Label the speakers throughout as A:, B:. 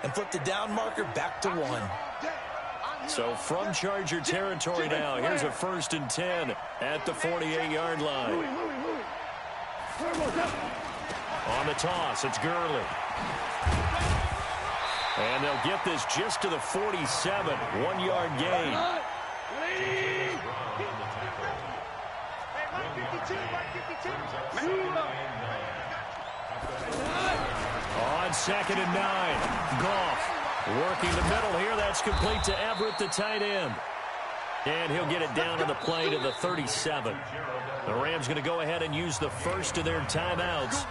A: and flip the down marker back to 1.
B: So from Charger territory now, here's a 1st and 10 at the 48-yard line. On the toss, it's Gurley. And they'll get this just to the 47, 1-yard gain. On 2nd and 9, Goff working the middle here. That's complete to Everett, the tight end. And he'll get it down to the play to the 37. The Rams going to go ahead and use the first of their timeouts.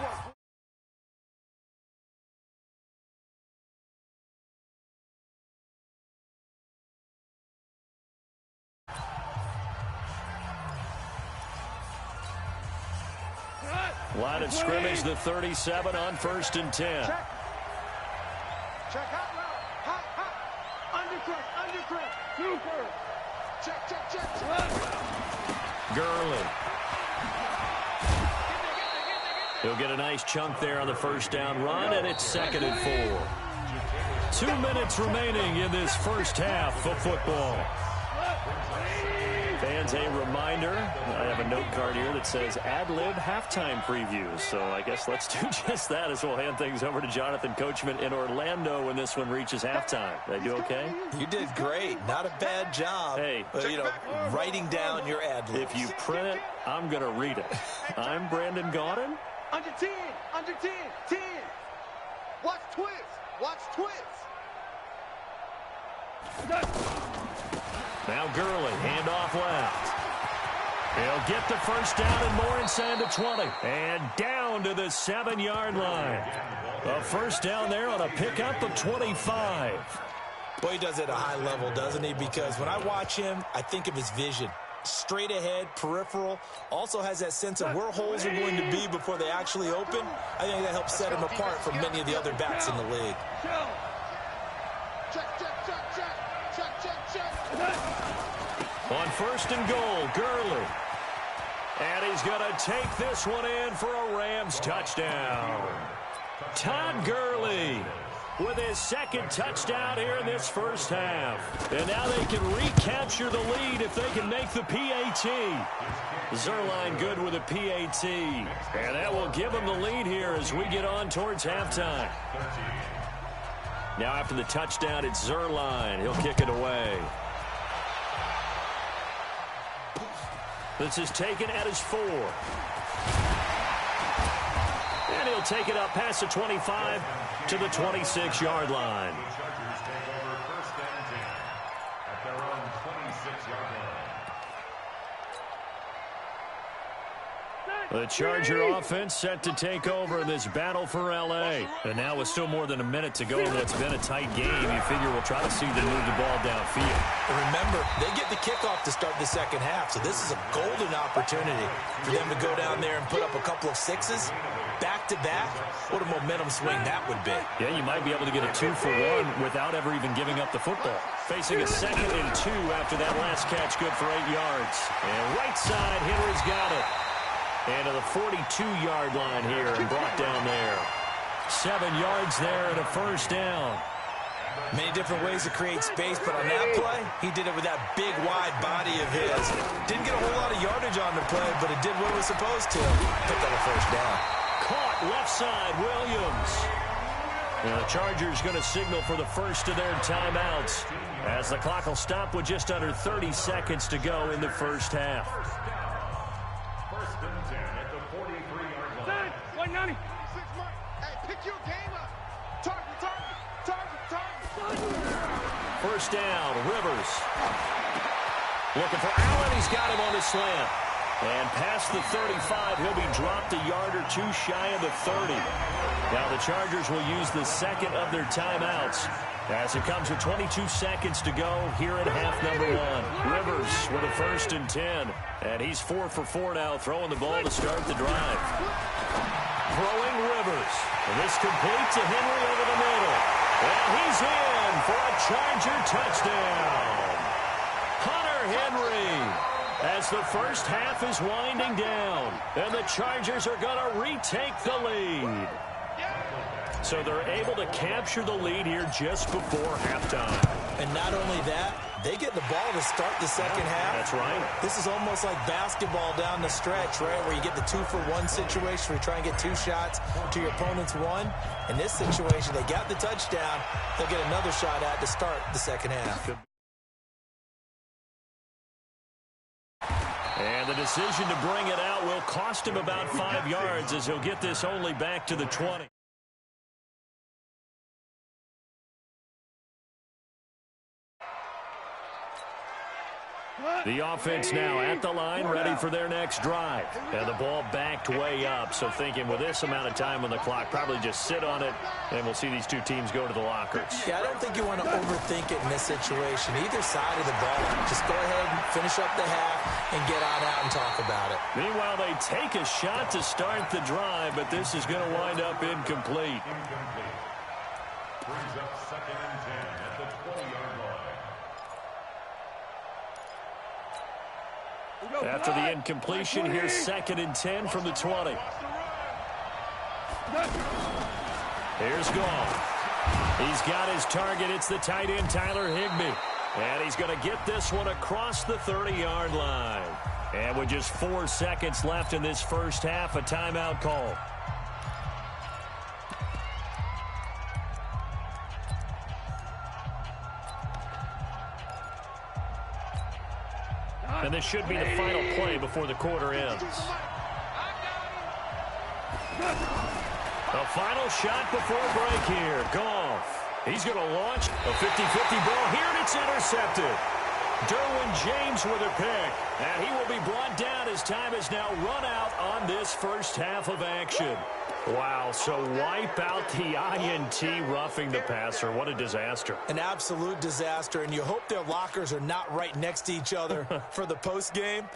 B: Line of scrimmage, the 37 on 1st and 10.
C: Check out route. Hot, hot. Undercut. Super. Check.
B: Gurley. He'll get a nice chunk there on the 1st down run, and it's 2nd and 4. 2 minutes remaining in this first half of football. Fans, a reminder, I have a note card here that says ad-lib halftime previews. So I guess let's do just that as we'll hand things over to Jonathan Coachman in Orlando when this one reaches halftime. Did I do okay?
A: You did great. Not a bad job.
B: Hey,
A: writing down your ad-libs.
B: If you print it, I'm going to read it. I'm Brandon Gaudin.
C: Under 10. 10. Watch twist.
B: Now Gurley, handoff left. He'll get the 1st down and more inside the 20. And down to the 7-yard line. A 1st down there on a pickup of 25.
A: Boy, he does it at a high level, doesn't he? Because when I watch him, I think of his vision. Straight ahead, peripheral. Also has that sense of where holes are going to be before they actually open. I think that helps set him apart from many of the other backs in the league.
C: Check.
B: On 1st and goal, Gurley. And he's going to take this one in for a Rams touchdown. Todd Gurley with his 2nd touchdown here in this first half. And now they can recapture the lead if they can make the PAT. Zuerlein good with a PAT. And that will give them the lead here as we get on towards halftime. Now after the touchdown, it's Zuerlein. He'll kick it away. This is taken at his 4. And he'll take it up past the 25 to the 26-yard line. The Charger offense set to take over this battle for L.A. And now with still more than a minute to go in what's been a tight game, you figure we'll try to see them move the ball downfield.
A: And remember, they get the kickoff to start the second half, so this is a golden opportunity for them to go down there and put up a couple of 6s. Back-to-back, what a momentum swing that would be.
B: Yeah, you might be able to get a 2-for-1 without ever even giving up the football. Facing a 2nd and 2 after that last catch, good for 8 yards. And right side, Henry's got it. And to the 42-yard line here and brought down there. 7 yards there and a 1st down.
A: Many different ways to create space, but on that play, he did it with that big, wide body of his. Didn't get a whole lot of yardage on the play, but it did what it was supposed to. Picked up a 1st down.
B: Caught left side, Williams. And the Chargers going to signal for the first of their timeouts as the clock will stop with just under 30 seconds to go in the first half.
C: 190. Hey, pick your game up. Target.
B: 1st down, Rivers. Looking for Allen. He's got him on the slant. And past the 35, he'll be dropped a yard or 2 shy of the 30. Now the Chargers will use the 2nd of their timeouts as it comes with 22 seconds to go here in half number 1. Rivers with a 1st and 10. And he's 4 for 4 now, throwing the ball to start the drive. Throwing Rivers. And this complete to Henry over the middle. And he's in for a Charger touchdown. Hunter Henry. As the first half is winding down. And the Chargers are going to retake the lead. So they're able to capture the lead here just before halftime.
A: And not only that, they get the ball to start the second half.
B: That's right.
A: This is almost like basketball down the stretch, right, where you get the 2-for-1 situation where you try and get 2 shots to your opponent's 1. In this situation, they got the touchdown. They'll get another shot at to start the second half.
B: And the decision to bring it out will cost him about 5 yards as he'll get this only back to the 20. The offense now at the line, ready for their next drive. And the ball backed way up, so thinking with this amount of time on the clock, probably just sit on it, and we'll see these two teams go to the lockers.
A: Yeah, I don't think you want to overthink it in this situation. Either side of the ball, just go ahead and finish up the half and get on out and talk about it.
B: Meanwhile, they take a shot to start the drive, but this is going to wind up incomplete.
D: Brings up 2nd and 10 at the 20-yard line.
B: After the incompletion, here's 2nd and 10 from the 20. Here's Goff. He's got his target. It's the tight end, Tyler Higbee. And he's going to get this one across the 30-yard line. And with just 4 seconds left in this first half, a timeout call. And this should be the final play before the quarter ends. A final shot before break here. Goff. He's going to launch a 50-50 ball here, and it's intercepted. Derwin James with a pick. And he will be brought down as time is now run out on this first half of action. Wow, so wipe out the INT roughing the passer. What a disaster.
A: An absolute disaster, and you hope their lockers are not right next to each other for the postgame.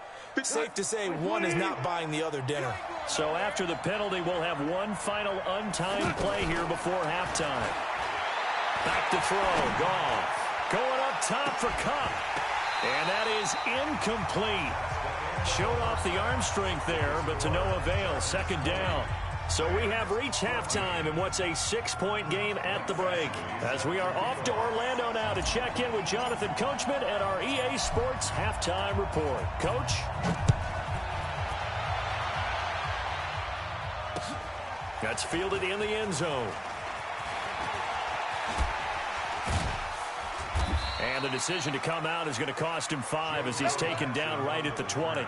A: Safe to say one is not buying the other dinner.
B: So after the penalty, we'll have one final untimed play here before halftime. Back to throw, Goff. Going up top for Cup. And that is incomplete. Showed off the arm strength there, but to no avail. 2nd down. So we have reached halftime in what's a 6-point game at the break. As we are off to Orlando now to check in with Jonathan Coachman at our EA Sports Halftime Report. Coach? That's fielded in the end zone. And the decision to come out is going to cost him 5 as he's taken down right at the 20.
D: The Rams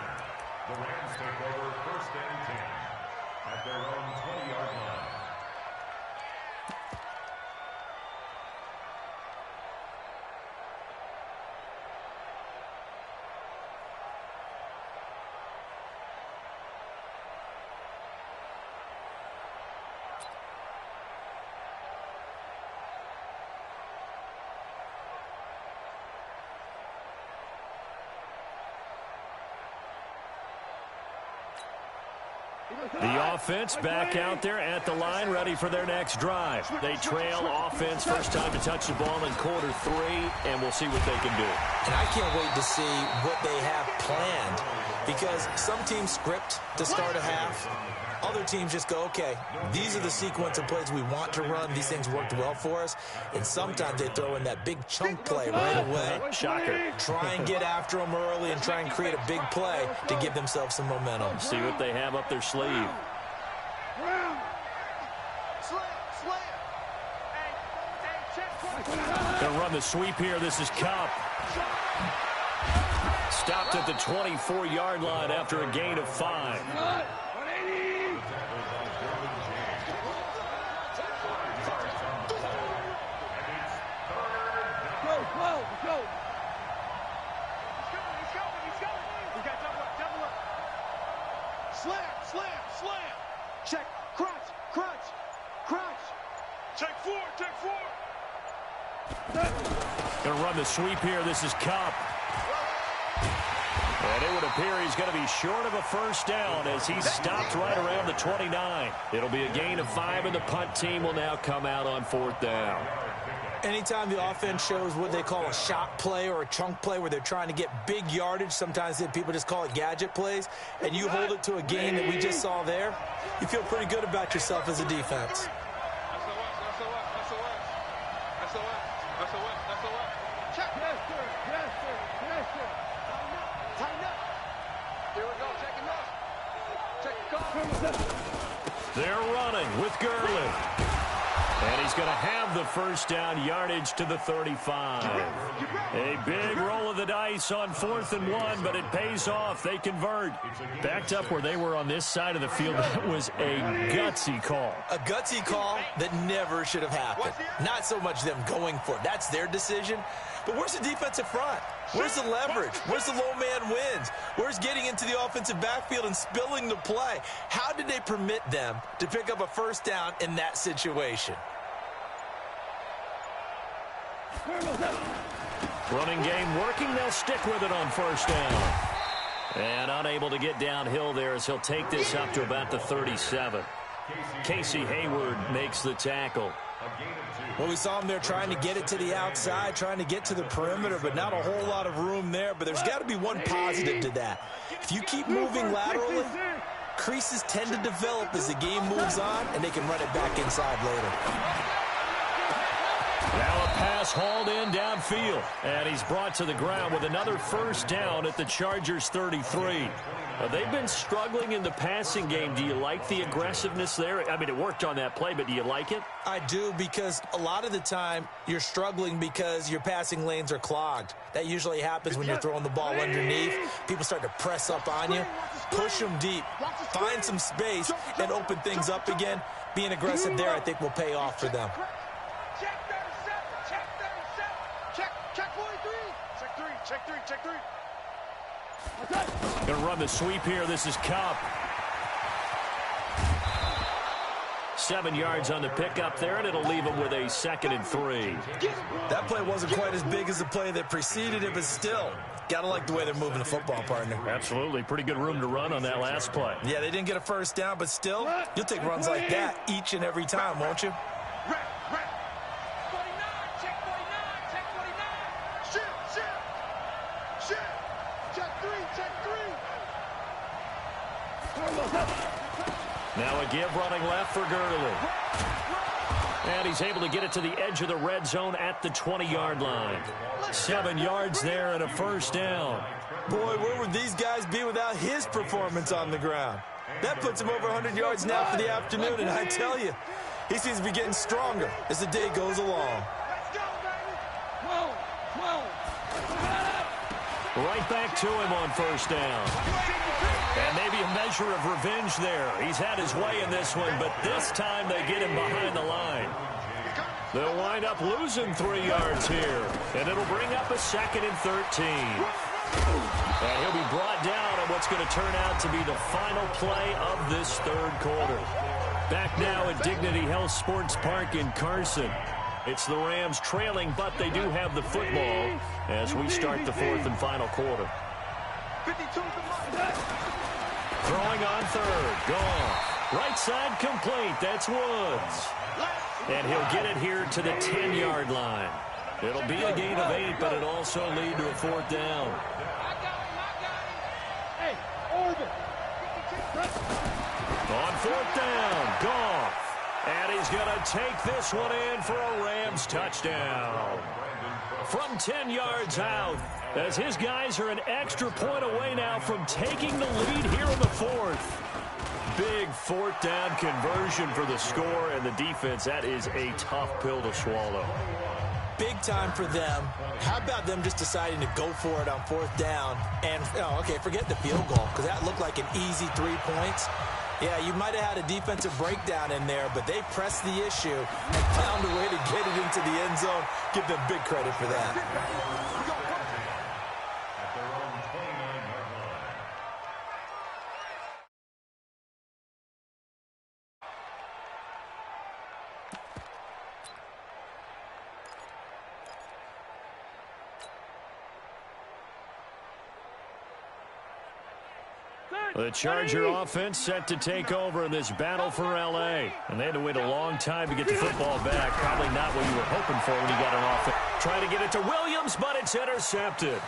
D: take over 1st and 10 at their own 20-yard line.
B: The offense back out there at the line, ready for their next drive. They trail offense, first time to touch the ball in quarter 3, and we'll see what they can do.
A: And I can't wait to see what they have planned, because some teams script to start a half. Other teams just go, okay, these are the sequence of plays we want to run. These things worked well for us. And sometimes they throw in that big chunk play right away.
B: Shocker.
A: Try and get after them early and try and create a big play to give themselves some momentum.
B: See what they have up their sleeve. Gonna run the sweep here. This is Cup. Stopped at the 24-yard line after a gain of 5.
C: Slam. Check. Crunch. Take 4.
B: Gonna run the sweep here. This is Cup. And it would appear he's going to be short of a first down as he's stopped right around the 29. It'll be a gain of 5, and the punt team will now come out on 4th down.
A: Anytime the offense shows what they call a shot play or a chunk play where they're trying to get big yardage, sometimes people just call it gadget plays, and you hold it to a gain that we just saw there, you feel pretty good about yourself as a defense.
C: SOS. Check. Yes, sir. Tighten up. Here we go. Check the call.
B: They're running with Gurley. And he's going to have the first down, yardage to the 35. A big roll of the dice on 4th and 1, but it pays off. They convert. Backed up where they were on this side of the field, that was a gutsy call.
A: A gutsy call that never should have happened. Not so much them going for it. That's their decision. But where's the defensive front? Where's the leverage? Where's the low man wins? Where's getting into the offensive backfield and spilling the play? How did they permit them to pick up a first down in that situation?
B: Running game working. They'll stick with it on first down. And unable to get downhill there as he'll take this up to about the 37. Casey Hayward makes the tackle.
A: Well, we saw him there trying to get it to the outside, trying to get to the perimeter, but not a whole lot of room there. But there's got to be one positive to that. If you keep moving laterally, creases tend to develop as the game moves on, and they can run it back inside later.
B: Now a pass hauled in downfield, and he's brought to the ground with another first down at the Chargers' 33. They've been struggling in the passing game. Do you like the aggressiveness there? I mean, it worked on that play, but do you like it?
A: I do, because a lot of the time you're struggling because your passing lanes are clogged. That usually happens when you're throwing the ball underneath. People start to press up on you. Push them deep. Find some space and open things up again. Being aggressive there, I think, will pay off for them.
C: Check three.
B: Going to run the sweep here. This is Cup. 7 yards on the pickup there, and it'll leave him with a 2nd and 3.
A: That play wasn't quite as big as the play that preceded it, but still, got to like the way they're moving the football, partner.
B: Absolutely. Pretty good room to run on that last play.
A: Yeah, they didn't get a first down, but still, you'll take runs like that each and every time, won't you?
B: Now a give running left for Gurley. And he's able to get it to the edge of the red zone at the 20-yard line. 7 yards there and a first down.
A: Boy, where would these guys be without his performance on the ground? That puts him over 100 yards now for the afternoon, and I tell you, he seems to be getting stronger as the day goes along.
B: Right back to him on first down. And maybe a measure of revenge there. He's had his way in this one, but this time they get him behind the line. They'll wind up losing 3 yards here, and it'll bring up a 2nd and 13. And he'll be brought down on what's going to turn out to be the final play of this third quarter. Back now at Dignity Health Sports Park in Carson. It's the Rams trailing, but they do have the football as we start the 4th and final quarter. Throwing on third. Goff. Right side complete. That's Woods. And he'll get it here to the 10-yard line. It'll be a gain of 8, but it'll also lead to a 4th down. On 4th down, Goff. And he's going to take this one in for a Rams touchdown. From 10 yards out, as his guys are an extra point away now from taking the lead here in the 4th. Big 4th down conversion for the score, and the defense, that is a tough pill to swallow.
A: Big time for them. How about them just deciding to go for it on 4th down? And, okay, forget the field goal, because that looked like an easy 3 points. Yeah, you might have had a defensive breakdown in there, but they pressed the issue and found a way to get it into the end zone. Give them big credit for that.
B: The Charger offense set to take over in this battle for L.A. And they had to wait a long time to get the football back. Probably not what you were hoping for when you got an offense. Trying to get it to Williams, but it's intercepted.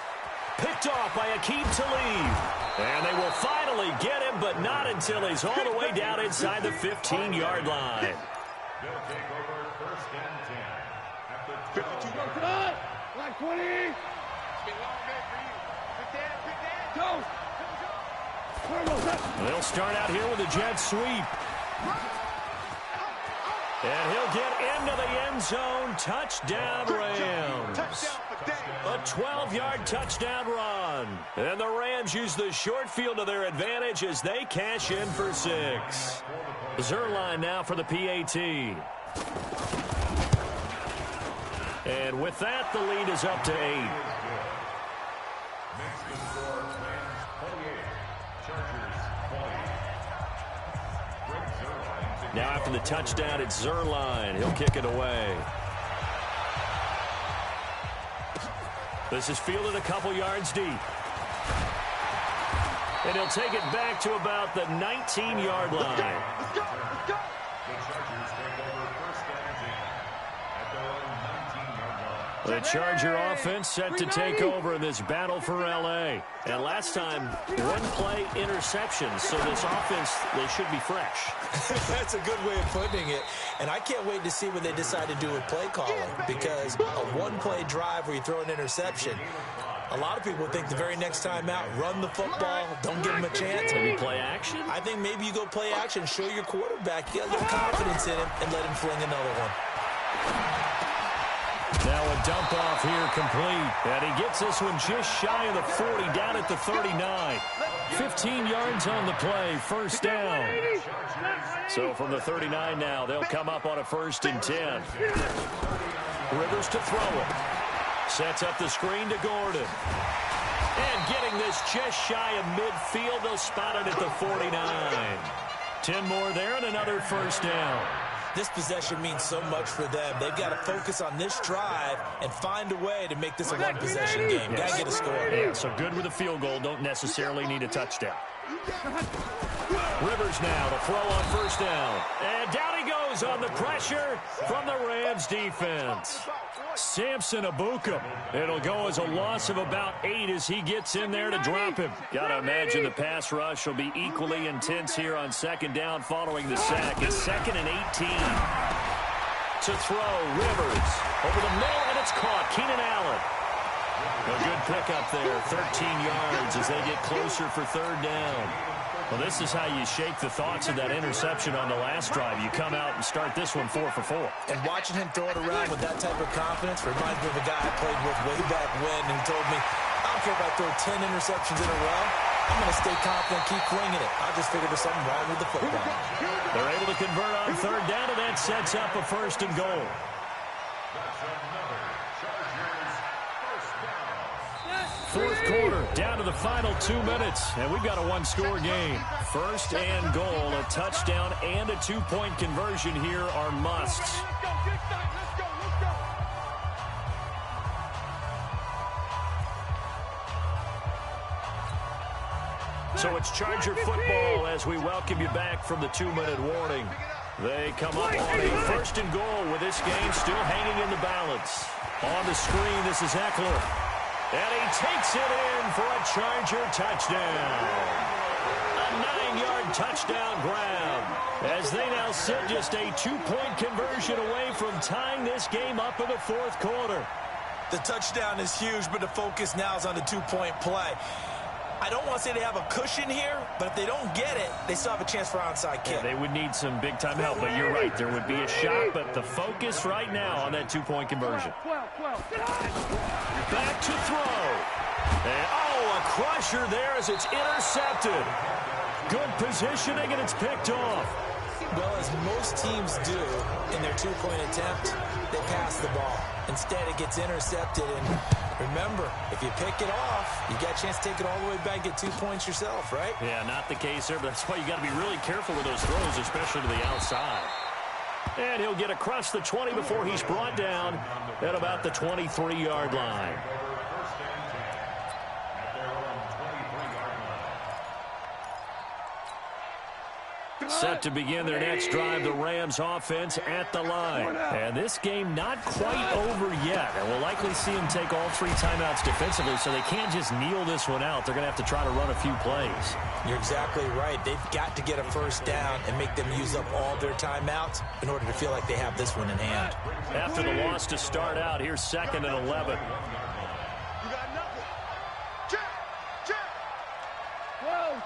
B: Picked off by Aqib Talib. And they will finally get him, but not until he's all the way down inside the 15-yard line.
D: They'll take over 1st and 10 at the
C: 52. Like 20. It's been a long day for you. Pick that. Go.
B: They'll start out here with a jet sweep. And he'll get into the end zone. Touchdown, Rams. A 12-yard touchdown run. And the Rams use the short field to their advantage as they cash in for 6. Zerline now for the PAT. And with that, the lead is up to 8. Now after the touchdown, it's Zerline. He'll kick it away. This is fielded a couple yards deep. And he'll take it back to about the 19-yard line. The Charger offense set to take over in this battle for L.A. And last time, one-play interception. So this offense, they should be fresh.
A: That's a good way of putting it. And I can't wait to see what they decide to do with play calling. Because a one-play drive where you throw an interception, a lot of people think the very next time out, run the football, don't give them a chance.
B: Maybe play action?
A: I think maybe you go play action, show your quarterback, get a little confidence in him, and let him fling another one.
B: Now a dump off here complete. And he gets this one just shy of the 40, down at the 39. 15 yards on the play, first down. So from the 39 now, they'll come up on a 1st and 10. Rivers to throw it. Sets up the screen to Gordon. And getting this just shy of midfield, they'll spot it at the 49. 10 more there and another first down.
A: This possession means so much for them. They've got to focus on this drive and find a way to make this a one-possession game. Got to get a score.
B: Yeah, so good with a field goal. Don't necessarily need a touchdown. Rivers now to throw on first down. And down he goes on the pressure from the Rams defense. Samson Abuka. It'll go as a loss of about 8 as he gets in there to drop him. Got to imagine the pass rush will be equally intense here on 2nd down following the sack. It's 2nd and 18. To throw, Rivers. Over the middle, and it's caught. Keenan Allen. A good pickup there, 13 yards as they get closer for 3rd down. Well, this is how you shake the thoughts of that interception on the last drive. You come out and start this one 4 for 4.
A: And watching him throw it around with that type of confidence reminds me of a guy I played with way back when who told me, I don't care if I throw 10 interceptions in a row. I'm going to stay confident, keep flinging it. I just figured there's something wrong with the football.
B: They're able to convert on 3rd down, and that sets up a 1st and goal. Fourth quarter, down to the final 2 minutes, and we've got a one-score game. 1st and goal, a touchdown and a 2-point conversion here are musts. So it's Charger football as we welcome you back from the 2-minute warning. They come up on a 1st and goal with this game still hanging in the balance. On the screen, this is Eckler. And he takes it in for a Charger touchdown. A 9-yard touchdown grab. As they now sit just a 2-point conversion away from tying this game up in the 4th quarter.
A: The touchdown is huge, but the focus now is on the 2-point play. I don't want to say they have a cushion here, but if they don't get it, they still have a chance for onside kick.
B: Yeah, they would need some big-time help, but you're right. There would be a shot, but the focus right now on that 2-point conversion. Back to throw. And, a crusher there as it's intercepted. Good positioning, and it's picked off.
A: Well, as most teams do in their 2-point attempt, they pass the ball. Instead, it gets intercepted, and remember, if you pick it off, you got a chance to take it all the way back, get 2 points yourself, right?
B: Yeah, not the case there, but that's why you got to be really careful with those throws, especially to the outside. And he'll get across the 20 before he's brought down at about the 23-yard line. Set to begin their next drive, the Rams offense at the line. And this game not quite over yet. And we'll likely see them take all 3 timeouts defensively, so they can't just kneel this one out. They're going to have to try to run a few plays.
A: You're exactly right. They've got to get a first down and make them use up all their timeouts in order to feel like they have this one in hand.
B: After the loss to start out, here's 2nd and 11.
C: You got nothing. Check. Whoa.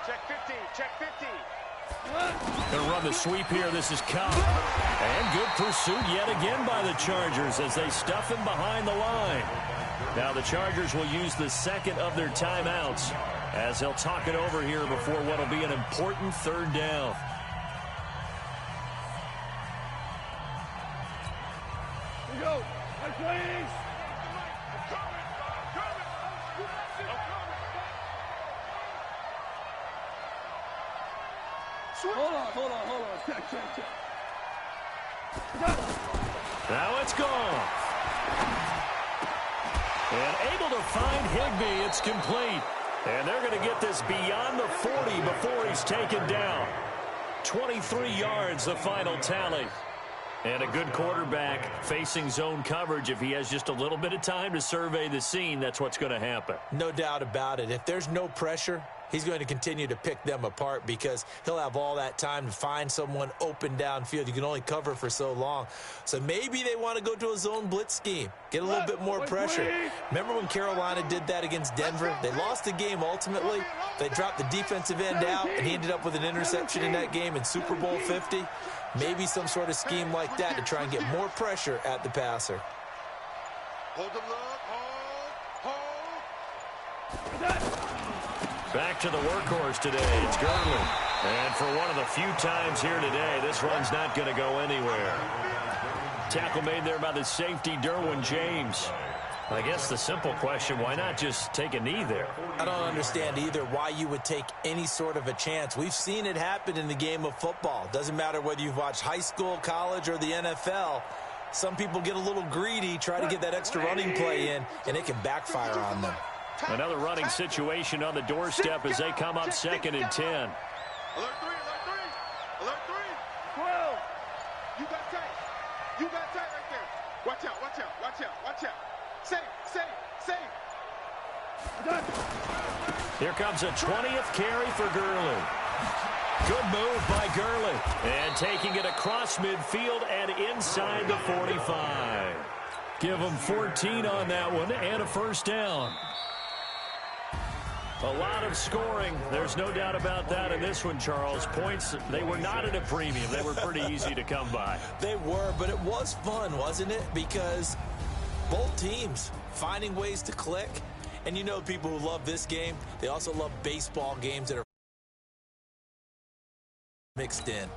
C: Check 15. Check 15.
B: Going to run the sweep here. This is Cobb. And good pursuit yet again by the Chargers as they stuff him behind the line. Now the Chargers will use the 2nd of their timeouts as they'll talk it over here before what will be an important 3rd down.
C: Here we go. Please. Hold on. Check.
B: Now it's gone. And able to find Higbee. It's complete. And they're going to get this beyond the 40 before he's taken down. 23 yards, the final tally. And a good quarterback facing zone coverage. If he has just a little bit of time to survey the scene, that's what's going to happen.
A: No doubt about it. If there's no pressure, he's going to continue to pick them apart because he'll have all that time to find someone open downfield. You can only cover for so long. So maybe they want to go to a zone blitz scheme, get a little bit more pressure. Remember when Carolina did that against Denver? They lost the game ultimately. They dropped the defensive end out, and he ended up with an interception in that game in Super Bowl 50. Maybe some sort of scheme like that to try and get more pressure at the passer.
C: Hold the look. Hold.
B: Back to the workhorse today. It's Gurley. And for one of the few times here today, this run's not going to go anywhere. Tackle made there by the safety, Derwin James. I guess the simple question, why not just take a knee there?
A: I don't understand either why you would take any sort of a chance. We've seen it happen in the game of football. Doesn't matter whether you've watched high school, college, or the NFL. Some people get a little greedy, try to get that extra running play in, and it can backfire on them.
B: Another running situation on the doorstep as they come up 2nd and 10.
C: Alert 3. 12. You got tight right there. Watch out. Safe.
B: Here comes a 20th carry for Gurley. Good move by Gurley. And taking it across midfield and inside the 45. Give him 14 on that one and a first down. A lot of scoring. There's no doubt about that in this one, Charles. Points, they were not at a premium. They were pretty easy to come by.
A: They were, but it was fun, wasn't it? Because both teams finding ways to click. And you know people who love this game, they also love baseball games that are mixed in.